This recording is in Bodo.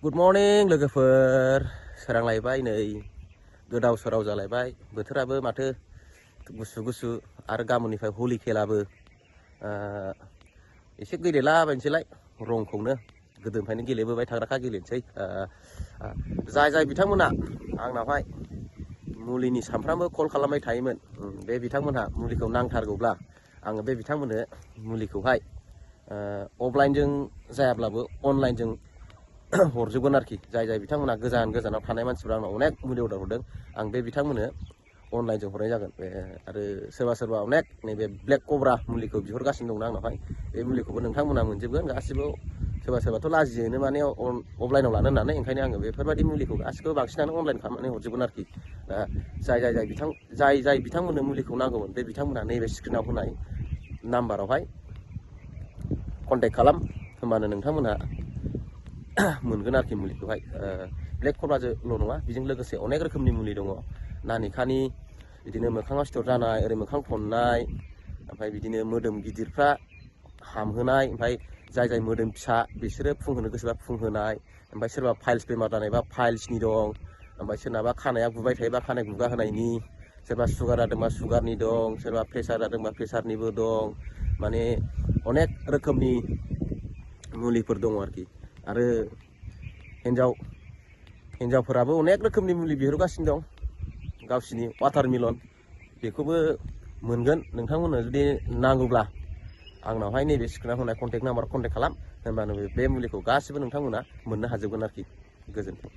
गुड मर्निं लोगोफोर सोरांलायबाय नै गोदाव सोराव जालायबाय बोथोराबो माथो गुसु गुसु आरो गाबोननिफ्राय हलि खेलाबो एसे गेलेलाबायनोसैलाय रंखौनो गोदोनिफ्रायनो गेलेबोबाय थाग्राखा गेलेनोसै जाय बिथांमोना आंनावहाय मुलिनि सानफ्रामबो कल खालामबाय थायोमोन बे बिथांमोनहा मुलिखौ नांथारगौब्ला आङो बे बिथांमोननो मुलिखौहाय अफलाइनजों जायाब्लाबो अनलाइनजों हरजोबगोन आरोखि जाय बिथांमोना गोजानाव थानाय मानसिफ्रा आंनाव अनेक मुलि अर्डार हरदों आं बे बिथांमोननो अनलाइनजों हरनाय जागोन बे आरो सोरबा अनेक नैबे ब्लेक कब्रा मुलिखौ बिहरगासिनो दंना आंनावहाय बे मुलिखौबो नोंथांमोना मोनजोबगोन गासिबो सोरबाथ' लाजियोनो माने अफलाइनाव लानो होननानै ओंखायनो आङो बेफोरबायदि मुलिखौ गासिबो बांसिनानो अनलाइन खालामनानै हरजोबगोन आरोखि जाय बिथांमोननो मुलिखौ नांगौमोन बे बिथांमोना नैबे स्क्रिनाव होनाय नाम्बारावहाय कन्टेक्ट खालाम होमबानो नोंथांमोना मोनगोन आरोखि मुलिखौहाय ब्लेक कब्राजोंल' नङा बेजों लोगोसे अनेक रोखोमनि मुलि दङ नानिखानि बिदिनो मोखाङाव सिथर जानाय ओरै मोखां थननाय ओमफ्राय बिदिनो मोदोम गिदिरफ्रा हामहोनाय ओमफ्राय जाय मोदोम फिसा बिसोरो फुंहोनो गोसोबा फुंहोनाय ओमफ्राय सोरबा फाइल्स बेमार जानायबा फाइल्सनि दं ओमफ्राय सोरनाबा खानाया गुबाय थायोबा खानाय गुगा होनायनि सोरबा सुगार जादोंबा सुगारनि दं सोरबा प्रेसार जादोंबा प्रेसारनिबो दं माने अनेक रोखोमनि मुलिफोर दङ आरोखि आरो हिन्जावफोराबो अनेक रोखोमनि मुलि बिहरगासिनो दं गावसिनि वाटारमेलन बेखौबो मोनगोन नोंथांमोननो जुदि नांगौब्ला आंनावहाय नैबे स्क्रिनाव होनाय कन्टेक्ट नाम्बाराव कन्टेक्ट खालाम होनबानो बे मुलिखौ गासिबो नोंथांमोना मोननो हाजोबगोन आरोखि गोजोन्थों।